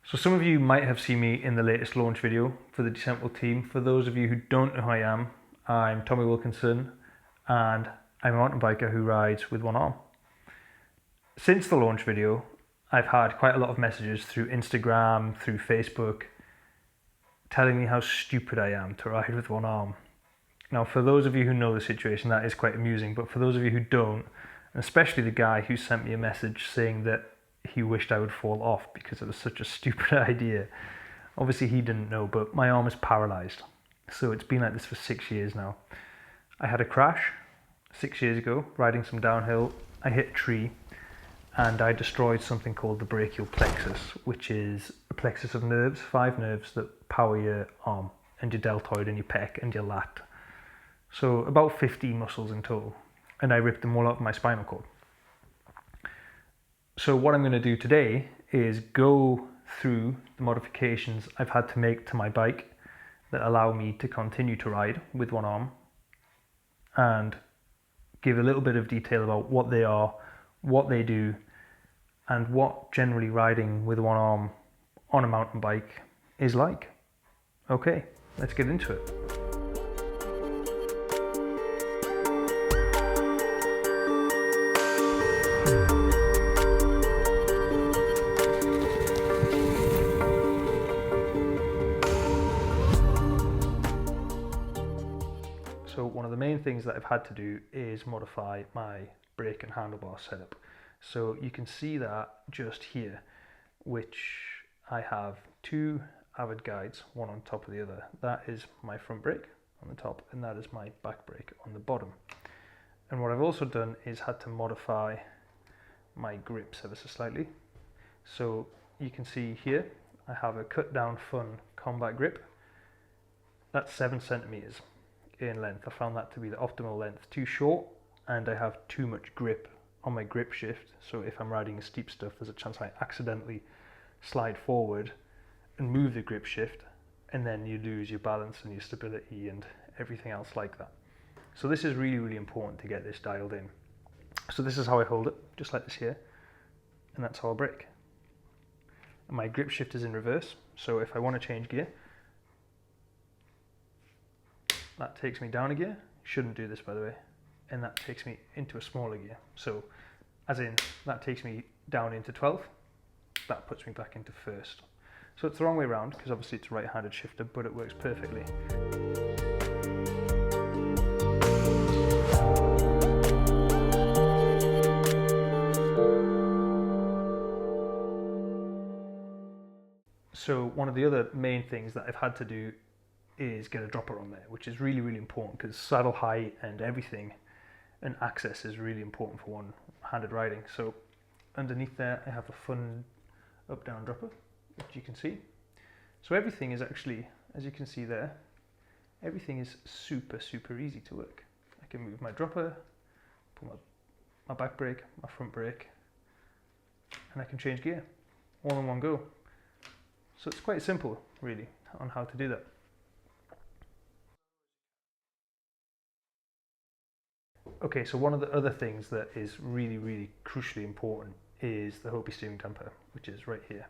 So some of you might have seen me in the latest launch video for the December team. For those of you who don't know who I am, I'm Tommy Wilkinson and I'm a mountain biker who rides with one arm. Since the launch video, I've had quite a lot of messages through Instagram, through Facebook, telling me how stupid I am to ride with one arm. Now, for those of you who know the situation, that is quite amusing, but for those of you who don't, and especially the guy who sent me a message saying that he wished I would fall off because it was such a stupid idea. Obviously he didn't know, but my arm is paralysed. So it's been like this for 6 years now. I had a crash 6 years ago, riding some downhill. I hit a tree and I destroyed something called the brachial plexus, which is a plexus of nerves, 5 nerves that power your arm and your deltoid and your pec and your lat. So about 15 muscles in total. And I ripped them all out of my spinal cord. So what I'm going to do today is go through the modifications I've had to make to my bike that allow me to continue to ride with one arm and give a little bit of detail about what they are, what they do, and what generally riding with one arm on a mountain bike is like. Okay, let's get into it. So one of the main things that I've had to do is modify my brake and handlebar setup. So you can see that just here, which I have 2 Avid guides, one on top of the other. That is my front brake on the top and that is my back brake on the bottom. And what I've also done is had to modify my grips ever so slightly. So you can see here, I have a cut down fun combat grip. That's 7 centimeters in length. I found that to be the optimal length. Too short and I have too much grip on my grip shift, so if I'm riding steep stuff there's a chance I accidentally slide forward and move the grip shift and then you lose your balance and your stability and everything else like that. So this is really important to get this dialed in. So this is how I hold it, just like this here, and that's how I brake. And my grip shift is in reverse, so if I want to change gear, that takes me down a gear. Shouldn't do this by the way. And that takes me into a smaller gear. So as in, that takes me down into 12. That puts me back into first. So it's the wrong way around because obviously it's a right-handed shifter, but it works perfectly. So one of the other main things that I've had to do is get a dropper on there, which is really important because saddle height and everything and access is really important for one-handed riding. So underneath there I have a fun up-down dropper, which you can see. So everything is actually, as you can see there, everything is super easy to work. I can move my dropper, put my back brake, my front brake, and I can change gear all in one go. So it's quite simple really on how to do that. Okay, so one of the other things that is really crucially important is the Hopi steering damper, which is right here,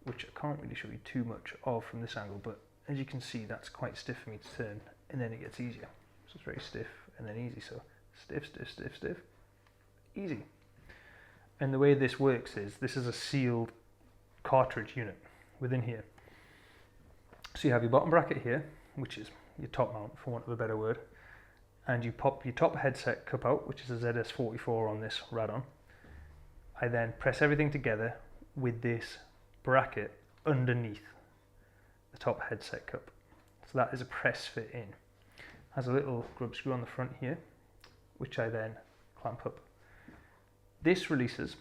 which I can't really show you too much of from this angle, but as you can see that's quite stiff for me to turn and then it gets easier. So it's very stiff and then easy, so stiff, easy. And the way this works is, this is a sealed cartridge unit within here. So you have your bottom bracket here, which is your top mount for want of a better word, and you pop your top headset cup out, which is a ZS44 on this Radon. I then press everything together with this bracket underneath the top headset cup. So that is a press fit in. Has a little grub screw on the front here, which I then clamp up. This releases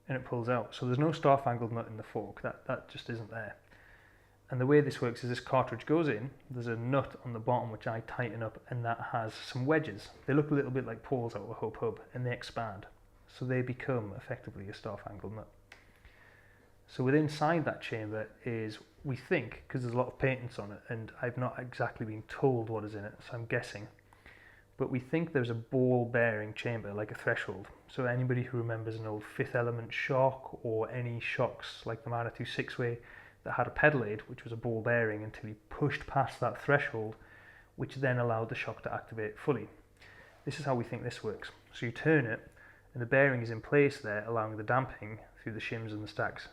and it pulls out. So there's no star-fangled nut in the fork, that just isn't there. And the way this works is this cartridge goes in, there's a nut on the bottom which I tighten up and that has some wedges. They look a little bit like paws out of a Hope hub and they expand. So they become effectively a star-fangled nut. So within inside that chamber is, we think, because there's a lot of patents on it and I've not exactly been told what is in it, so I'm guessing, but we think there's a ball bearing chamber, like a threshold. So anybody who remembers an old Fifth Element shock, or any shocks like the Manitou 6-way that had a pedal aid, which was a ball bearing, until he pushed past that threshold, which then allowed the shock to activate fully. This is how we think this works. So you turn it, and the bearing is in place there, allowing the damping through the shims and the stacks.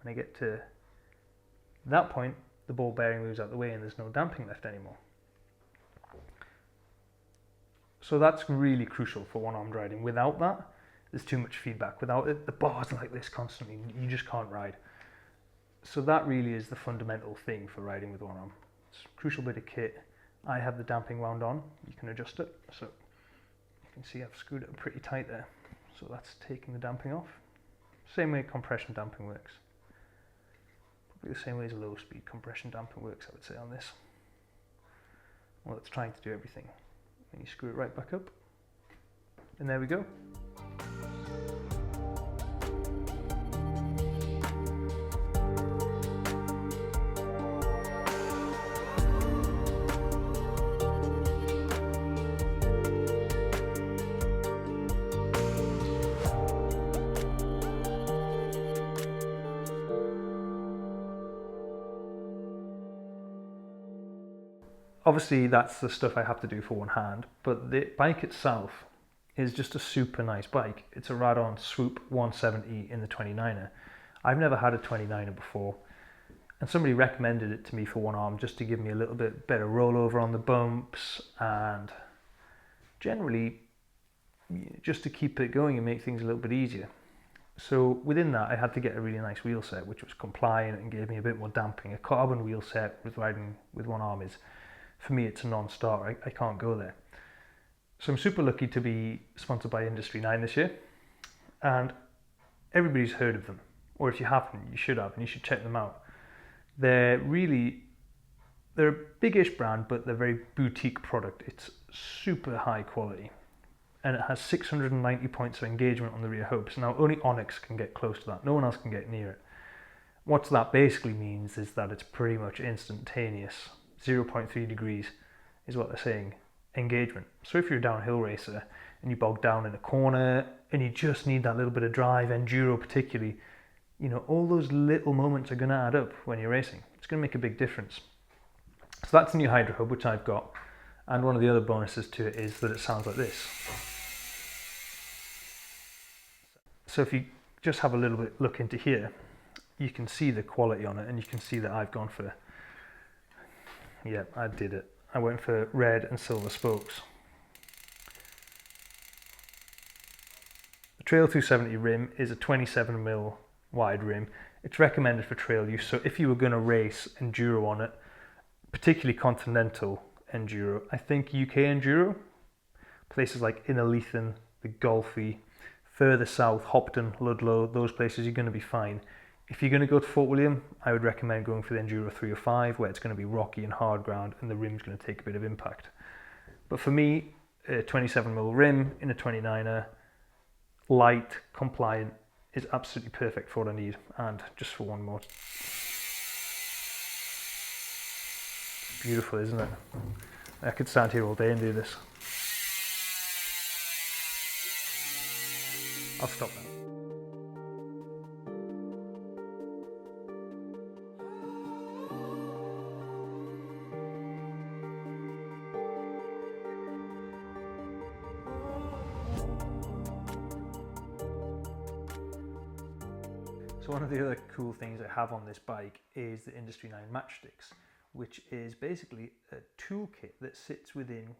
When I get to that point, the ball bearing moves out the way and there's no damping left anymore. So that's really crucial for one-armed riding. Without that, there's too much feedback. Without it, the bar's like this constantly. You just can't ride. So that really is the fundamental thing for riding with one arm. It's a crucial bit of kit. I have the damping wound on. You can adjust it. So you can see I've screwed it pretty tight there. So that's taking the damping off. Same way compression damping works. Probably the same way as low speed compression damping works, I would say, on this. Well, it's trying to do everything. And you screw it right back up. And there we go. Obviously that's the stuff I have to do for one hand, but the bike itself is just a super nice bike. It's a Radon Swoop 170 in the 29er. I've never had a 29er before, and somebody recommended it to me for one arm just to give me a little bit better rollover on the bumps, and generally just to keep it going and make things a little bit easier. So within that, I had to get a really nice wheel set, which was compliant and gave me a bit more damping. A carbon wheel set with riding with one arm is, for me, it's a non-starter. I can't go there. So I'm super lucky to be sponsored by Industry 9 this year, and everybody's heard of them, or if you haven't, you should have, and you should check them out. They're a big-ish brand, but they're a very boutique product. It's super high quality, and it has 690 points of engagement on the rear hubs. Now, only Onyx can get close to that. No one else can get near it. What that basically means is that it's pretty much instantaneous. 0.3 degrees is what they're saying, engagement. So if you're a downhill racer and you bog down in a corner and you just need that little bit of drive, enduro particularly, you know, all those little moments are going to add up when you're racing. It's going to make a big difference. So that's the new Hydro Hub, which I've got. And one of the other bonuses to it is that it sounds like this. So if you just have a little bit look into here, you can see the quality on it, and you can see that I've gone for, yeah, I did it. I went for red and silver spokes. The Trail 270 rim is a 27mm wide rim. It's recommended for trail use, so if you were going to race enduro on it, particularly continental enduro, I think UK enduro, places like Innerleithen, the Golfy, further south, Hopton, Ludlow, those places, you're going to be fine. If you're going to go to Fort William, I would recommend going for the Enduro 305, where it's going to be rocky and hard ground and the rim's going to take a bit of impact. But for me, a 27mm rim in a 29er, light, compliant, is absolutely perfect for what I need. And just for one more. Beautiful, isn't it? I could stand here all day and do this. I'll stop now. So one of the other cool things I have on this bike is the Industry 9 matchsticks, which is basically a toolkit that sits within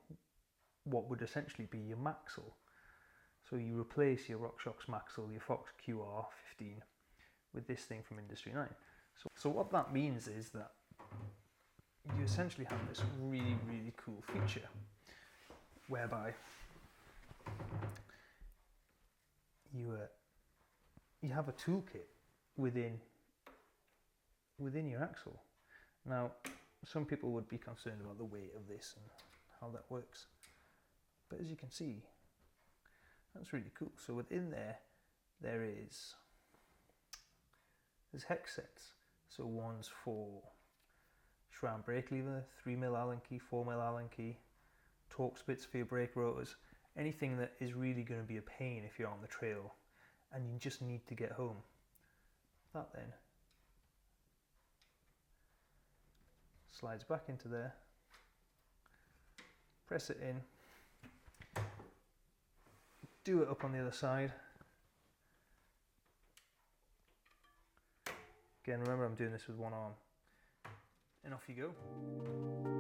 what would essentially be your Maxell. So you replace your RockShox Maxell, your Fox QR15 with this thing from Industry 9. So what that means is that you essentially have this really, really cool feature whereby you have a toolkit within your axle. Now, some people would be concerned about the weight of this and how that works, but as you can see, that's really cool. So within there's hex sets. So one's for SRAM brake lever, 3mm Allen key, 4mm Allen key, torque splits for your brake rotors, anything that is really going to be a pain if you're on the trail and you just need to get home. That then slides back into there, press it in, do it up on the other side. Again, remember I'm doing this with one arm, and off you go.